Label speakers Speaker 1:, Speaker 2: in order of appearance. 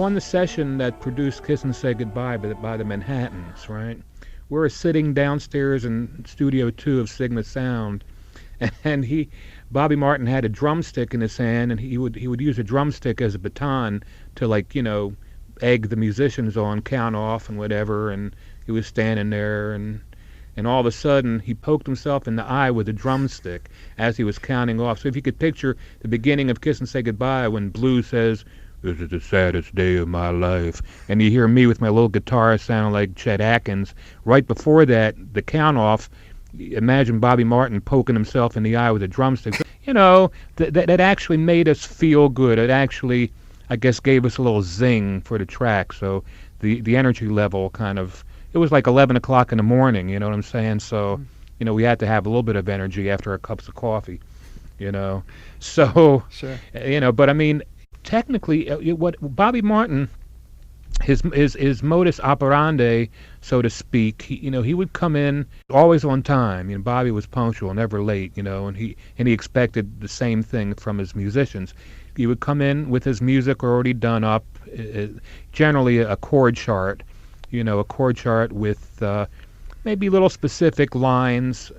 Speaker 1: on the session that produced Kiss and Say Goodbye by the Manhattans, right? We were sitting downstairs in Studio 2 of Sigma Sound, and Bobby Martin had a drumstick in his hand, and he would use a drumstick as a baton to, like, egg the musicians on, count off and whatever, and he was standing there, and all of a sudden he poked himself in the eye with a drumstick as he was counting off. So if you could picture the beginning of Kiss and Say Goodbye when Blue says, "This is the saddest day of my life," and you hear me with my little guitar sounding like Chet Atkins, right before that, the count off, imagine Bobby Martin poking himself in the eye with a drumstick. That actually made us feel good. It actually, I guess, gave us a little zing for the track. So the energy level kind of, it was like 11 o'clock in the morning, you know what I'm saying? So, we had to have a little bit of energy after our cups of coffee, So,
Speaker 2: Sure.
Speaker 1: But I mean, technically, what Bobby Martin, his modus operandi, so to speak, he would come in always on time. Bobby was punctual, never late, and he expected the same thing from his musicians. He would come in with his music already done up, generally a chord chart, a chord chart with maybe little specific lines